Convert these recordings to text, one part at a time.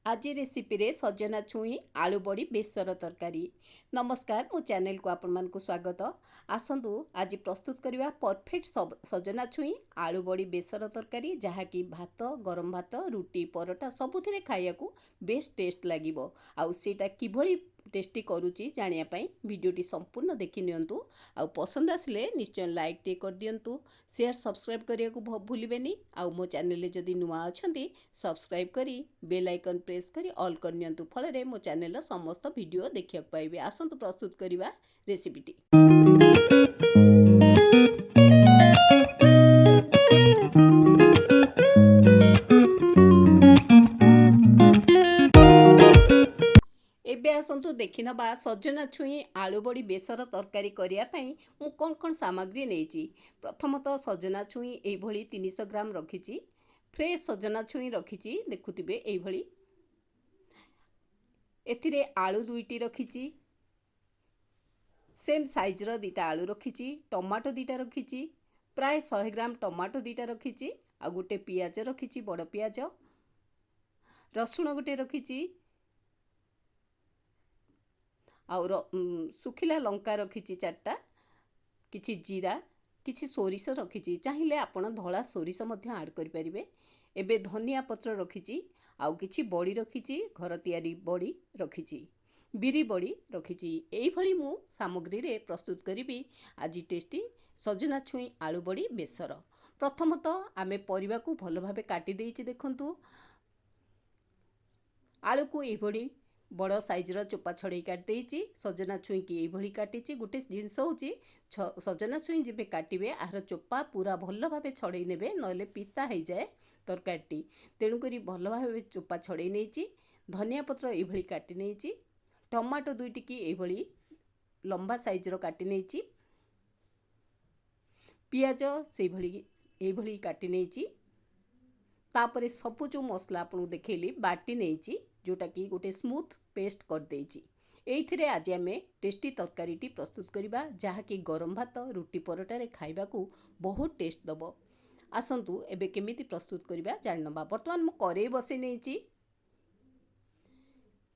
आज रेसिपी रे सजना छुई आलू बड़ी बेसर तरकारी। नमस्कार, मो चैनल को आपण मानकु स्वागत। आसंतु आज प्रस्तुत करबा परफेक्ट सजना छुई आलू बड़ी बेसर तरकारी, जहा कि भात, गरम भात, रुटी, परोटा सबुथिरे खाइया को बेस्ट टेस्ट लागिबो। आउ सेटा किभली टेस्टी करूची जानिया पई वीडियोटी संपूर्ण देखि नियंतु। आउ पसंद आसले निश्चय लाइक टे कर दियंतु, शेयर सब्सक्राइब करिया को भूलिबेनी। आउ मो चैनल ले जदि नुआ अछंती सब्सक्राइब करी बेल आइकन प्रेस करी ऑल कर नियंतु, फଳରେ मो चैनल समस्त वीडियो देखिया पाइबे। आसंतु प्रस्तुत करिबा रेसिपीटी। एबे आसंतु देखि नबा सजना छुई आलू बड़ी बेसर तरकारी करिया पई मु कोन सामग्री नेइची। प्रथमतः सजना छुई एई भली 300 ग्राम रखिची। फ्रेश सजना छुई रखिची, देखुथिबे एई भली। एथिरे आलू 2टी रखिची, सेम साइज रो 2टा आलू रखिची। टमाटो 2टा रखिची, प्राय 100 ग्राम टमाटो 2टा रखिची। आ गोटे पियाज रखिची, बड़ पियाज। रसुण गोटे रखिची, और सुखिला लंका रखिची 4टा, किछि जीरा, किछि सोरिष रखिची। चाहिए आपण धला सोरिष मध्य ऐड करि परिबे। एबे धनिया पत्र रखिची, आउ किछि बड़ी रखिची, घर तयारी बड़ी रखिची, बिरी बड़ी रखिची। एई भली मु सामग्री रे प्रस्तुत करिबी आज टेस्टी सजना छुई आलू बड़ी बेसर। प्रथमतः आमे परिबा को भलो भाबे काटी देइछि। देखंतु आलू को एई भली बड़ साइज रो चोपा छड़े काट देइछि। सजना छुई की एई भली काटिछि। गोटे जिंस होउछि सजना छुई जेबे काटिबे आहार चोपा पूरा भलो भाबे छड़े नेबे, नले पिता हेइ जाए तरकारीटी। तेणु करी भलो भाबे चोपा छड़े नेइछि। धनिया पत्र एई भली काटी नेइछि। टमाटो 2टी की एई भली लंबा साइज रो काटी नेइछि। पियाज सेई भली एई भली काटी नेइछि। तापरे सबु जो मसला आपन देखेली बाटी नेइछि, जोटा कि गोटे स्मूथ पेस्ट कर देइछि। एइथिरे आज आमे टेस्टी तरकारीटी प्रस्तुत करिबा, जहा कि गरम भात, रुटी, परोटा रे खाइबा को बहुत टेस्ट दबो। आसंतु एबे केमिति प्रस्तुत करिबा जाननबा। वर्तमान मु करेई बसे नेइछि।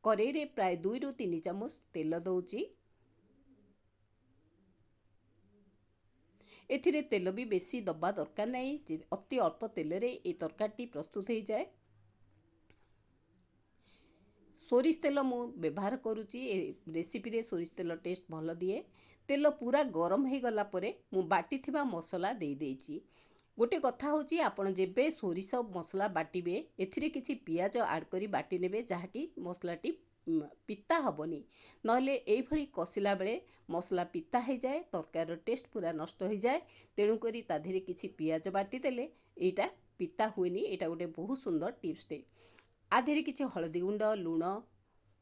करेई रे प्राय 2 रु 3 चामच तेल दउछि। एथिरे तेल भी बेसी दबा दरकार नहीं, अति अल्प तेल रे ए तरकारीटी प्रस्तुत हो जाए। सोरिष तेल मु व्यवहार करुची। रेसिपी रे सोरिष तेल टेस्ट भल दिए। तेल पूरा गरम हो गला परे मु बाटी थिबा मसला दे देइची। गोटे कथा होची, आपण जेबे सोरिष मसला बाटिबे एथिरे किछि पियाज ऐड करी बाटी नेबे, जहा कि मसलाटी पिता हबनी। नहले एई भली कसिला बेले मसला पिता हो जाए, तरकारी टेस्ट पूरा नष्ट हो जाए। तेणु करी ता धीरे किछि पियाज बाटी देले एटा पिता हुएनी। एटा गोटे बहुत सुंदर टिप्स टे। आ धीरे किछि हळदी गुंड, लूण,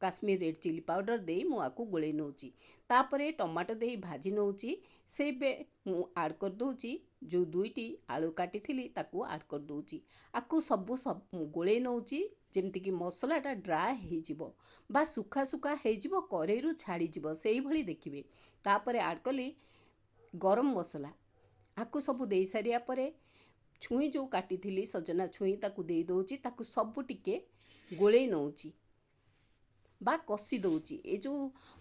काश्मीर रेड चिली पाउडर दे मु आकु गोळे नउची। तापरे टमाटो दे भाजी नउची। सेबे मु ऐड कर दउची जो 2टी आलू काटी थिली ताकू ऐड कर दउची। आकु सब गोळे नउची, जेमति कि मसलाटा ड्राए हो जिवो बा सुखा सुखा हो जिवो, करेइरु छाड़ी जिवो सेई भली देखिबे। तापरे ऐड कली गरम मसला। आकु सब देई सारिया परे छुई जो काटी थिली सजना छुई ताकू देई दउची। ताकू सब टिके गोळे नउची बा कसी दउची। ए जो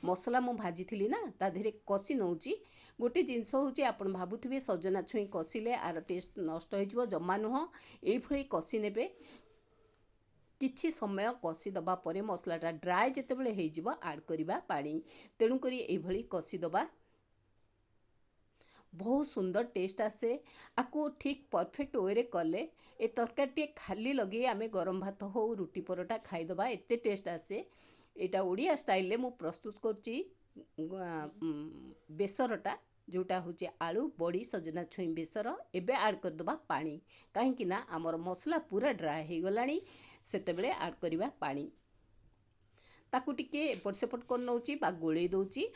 मसला मु भाजी थिली ना ता धीरे कसी नउची। गोटे जिंस होची, आपण भाबुथिबे सजना छुई कसिले आर टेस्ट नष्ट हो जिवो, जम्मा नुह। एई भली कसी नेबे। किछि समय कसी दबा परे मसलाटा ड्राए जेतेबेले हो जिवो ऐड करिबा पानी। तेणु करी एई भली कसी दबा, बहुत सुंदर टेस्ट आसे। आकु ठीक परफेक्ट वे रे कले ए तरकारी खाली लगे आमे गरम भात हो, रुटी, परोटा खाइदबा, एते टेस्ट आसे। एटा ओडिया स्टाइल ले मु प्रस्तुत करची बेसरटा, जोटा होची आलू बड़ी सजना छुई बेसर। एबे ऐड कर दबा पानी, काहे कि ना हमर मसला पूरा ड्राई हो गलानी। सेतेबेले ऐड करिबा पानी। ताकू टिके एपट सेपट कर नउची बा गोळे दउची।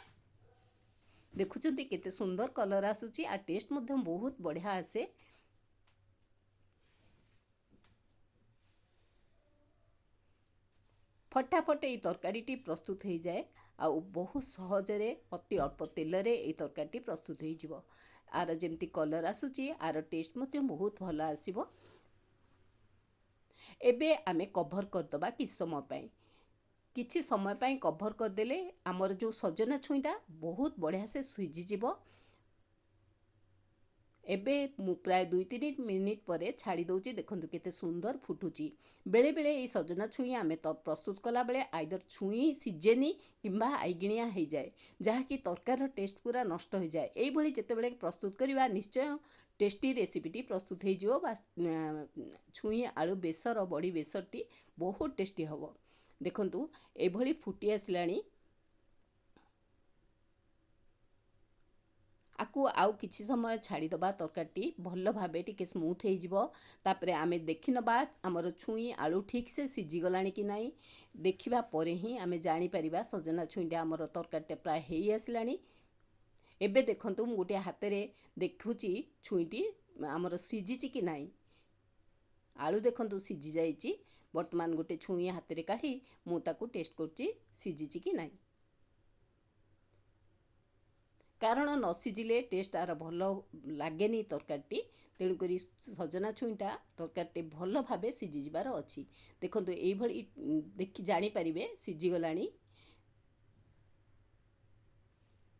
देखुछंती केते सुंदर कलर आसुची, आ टेस्ट मध्यम बहुत बढ़िया आसे। फटाफट ये तरकारीटी प्रस्तुत हो जाए। आ बहुत सहजरे अति अल्प तेल रे ये तरकारीटी प्रस्तुत हो जिवो। आर जेमती कलर आसुची, आर टेस्ट मध्यम बहुत भल आसीबो। एबे आमे कभर करदबा किछ समय पाई। किछि समय पाई कभर करदेले आमर जो सजना छुईटा बहुत बढ़िया से सिझी जिवो। एबे मु प्राय 2-3 मिनिट परे छाड़ी दउची। देखंतु केते सुंदर फुटुची। बेले बेले ये सजना छुई आमे तो प्रस्तुत कला बेले आइदर छुई सिजेनी किंबा आइगिणिया हो जाए, जहाँकि तरकार टेस्ट पूरा नष्ट हो जाए। यही भली जेतेबेले प्रस्तुत करिबा निश्चय टेस्टी रेसिपीटी प्रस्तुत हो जिवो। बा छुई आलू बेसर बड़ी बेसरटी बहुत टेस्टी हबो। देखंतु एभली फुटी आसलानी। आकु आउ किछि समय छाड़ी दबा। तरकारी भल भाबे टिके स्मूथ हो जिवो। तापरे आमे देखि नबा हमर छुई आलू ठीक से सिझी गलानी कि नाही। देखिबा परे ही आमे जानि परिबा सजना छुईटा हमर तरकारीटा प्राय हेई आसलानी। एबे देखंतु मु गोटे हातेरे देखुची छुईटी हमर सिझिची कि नाही। आलू देखंतु सिझी जाइची। वर्तमान गोटे छुई हातेरे काढी मु ताकू टेस्ट करची सिझिची कि नाही। कारण न सिझिले टेस्ट आर भल लागेनी तरकारी। तेणुक सजना छुईटा तरकारी भल भावे सिझी जिबार अच्छी। देखो ये देखि जानीपारे सिझीगलानी।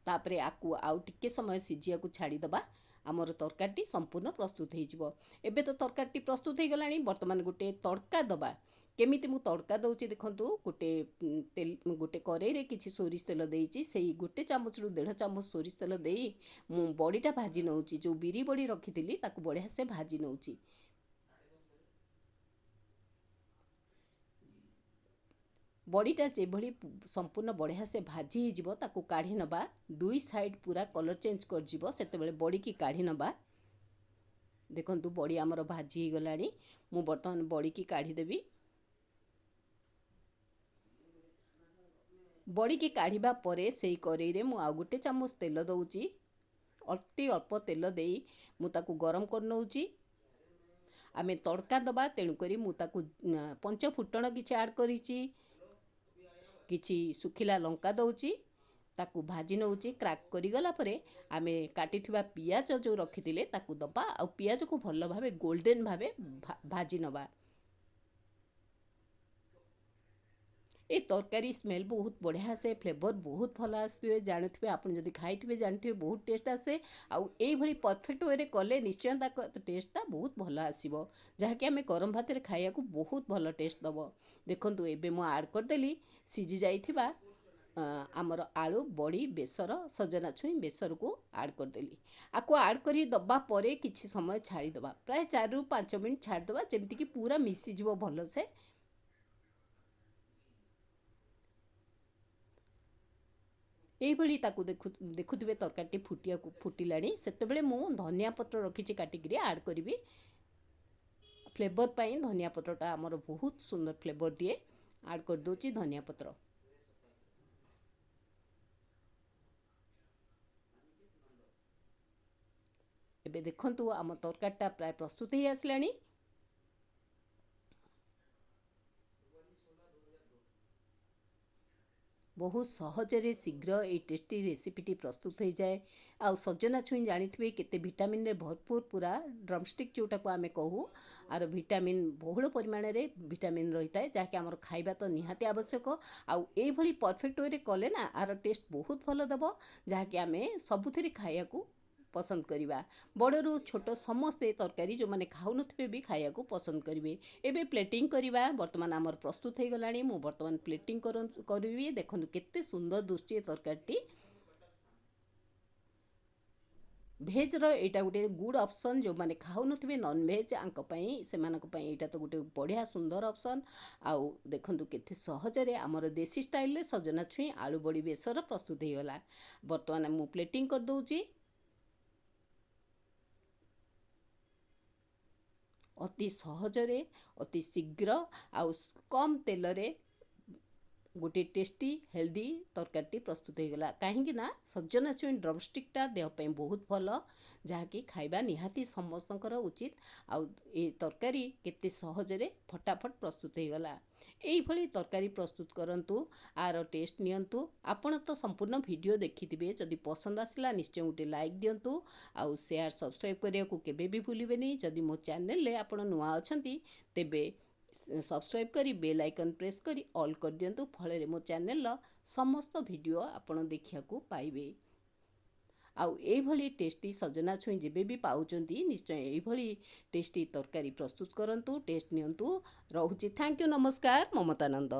तापरे आकु आउ टिके समय सिझिया को छाड़ी दबा। आमर तरकारी संपूर्ण प्रस्तुत हो। एबे तो तरकारी प्रस्तुत हो गलानी। वर्तमान गोटे तड़का दबा। केमिति मु तड़का दउची देखंतु। गोटे करेई किछि सोरिष तेल देइची। सेई गोटे चामच रु 1.5 चामच सोरिष तेल देई मु बड़ीटा भाजी नउची। जो बिरी बड़ी रखिथिली ताकू बढ़िया से भाजी नउची। बड़ीटा जेभली संपूर्ण बढ़िया से भाजी हो जिवो ताकू काढ़ी नबा। दुई साइड पूरा कलर चेंज कर जिवो सेतेबेले बड़ी की काढ़ी नबा। देखंतु बड़ी आमर भाजी हो गलानी। मु वर्तमान बड़ी की काढ़ी देबी। बड़ी की काढ़ीबा परे सेई करेई रे मु आ गोटे चामच तेल दउची। अति अल्प तेल देई मु ताकू गरम कर नउची। आमे तड़का दबा तेणु करी मु ताकू पंच फुटण किछि ऐड करिछि। किछि सुखिला लंका दउची। ताकू भाजी नउची। क्राक करी गला परे आमे काटिथिबा पियाज जो रखिथिले ताकू दबा। आ पियाज को भल भावे गोल्डन भावे भाजी नबा। ए तरकारी स्मेल बहुत बढ़िया से फ्लेवर बहुत भल आसुए। जानुथिबे आपन जदि खाइथिबे जानिथिबे बहुत टेस्ट आसे। आउ एई भली परफेक्ट वे रे कले निश्चय ता टेस्टटा बहुत भल आसीबो। जहाँकि आमे गरम भात रे खाइया को बहुत भल टेस्ट दबो। देखंतु एबे मु ऐड कर देली सिझी जाइथिबा आमर आलू बड़ी बेसर सजना छुई बेसर को ऐड कर देली। आको ऐड करी दबा परे किछि समय छाड़ी दबा। प्राय 4 रु 5 मिनिट छाड़ दबा जेमति कि पूरा मिसी जिवो भल से। एइभली ताकू देखुथिबे तरकारी फुटिलानी। सेतेबेले मु धनिया पत्र रखिछि काटिकरी ऐड करिवि। फ्लेवर पाई धनिया पत्रटा आमर बहुत सुंदर फ्लेवर दिए। ऐड कर दोची धनिया पत्र। एबे देखंतु आम तरकारीटा प्राय प्रस्तुत हो आसलानी। बहुत सहजरे शीघ्र ये टेस्टी रेसिपीटी प्रस्तुत हो जाए। आउ सजना छुई जानिथिबे केते विटामिन रे भरपूर पूरा ड्रमस्टिक जोटा को आमे कहू। आर विटामिन बहुल परिमाण रे विटामिन रही है जहाँकि आमर खाइबा तो निहाती आवश्यक। आउ ए भली परफेक्ट वे रे कले ना आर टेस्ट बहुत भल दबो। जहाँकि आमे सबुथिरे खाइया को पसंद करिबा। बड़रू छोट समस्ते तरकारी जो माने खाउ नथिबे भी खाइया को पसंद करिवे। एबे प्लेटिंग करिबा। वर्तमान आमर प्रस्तुत हो गलानी। मु वर्तमान प्लेटिंग करिवि। देखंतु केते सुंदर दुष्टी तरकारीटी। भेज रो एटा गोटे गुड ऑप्शन जो माने खाउ नथिबे नॉन भेज आंक पई सेमानक पई एटा तो गोटे बढ़िया सुंदर ऑप्शन। आउ देखंतु केते सहजरे आमर देसी स्टाइल रे सजना छुई आलू बड़ी बेसर प्रस्तुत हो गला। वर्तमान मु प्लेटिंग कर दउची। अति सहजरे अति शीघ्र आउ कम तेल रे गोटे टेस्टी हेल्दी तरकारी प्रस्तुत हो गला। कहीं ना सजना छुई ड्रमस्टिकटा देह पे बहुत भल। जहाँकि खाइबा निहाती समस्तंकर उचित। आउ ए तरकारी केते सहजरे फटाफट प्रस्तुत हो गला। एई भली तरकारी प्रस्तुत करंतु। आर टेस्ट नियंतु। आपण तो संपूर्ण वीडियो देखिथिबे। जदि पसंद आसला निश्चय गोटे लाइक दियंतु। आउ शेयर सब्सक्राइब करिया को केबे भी भूलिबेनी। जदि मो चैनल ले आपण नुआ अछंती तेबे सब्सक्राइब करी बेल आइकन प्रेस करी ऑल कर दियंतु फଳରେ ମୋ ଚ୍ୟାନେଲର ସମସ୍ତ ଭିଡ଼ିଓ ଆପଣ ଦେଖିବାକୁ ପାଇବେ। ଆଉ ଏଇଭଳି ଟେଷ୍ଟି ସଜନା ଛୁଇଁ ଯେବେ ବି ପାଉଛନ୍ତି ନିଶ୍ଚୟ ଏଇଭଳି ଟେଷ୍ଟି ତରକାରୀ ପ୍ରସ୍ତୁତ କରନ୍ତୁ, ଟେଷ୍ଟ ନିଅନ୍ତୁ। ରହୁଛି। ଥ୍ୟାଙ୍କ ୟୁ, ନମସ୍କାର, ମମତାନନ୍ଦ।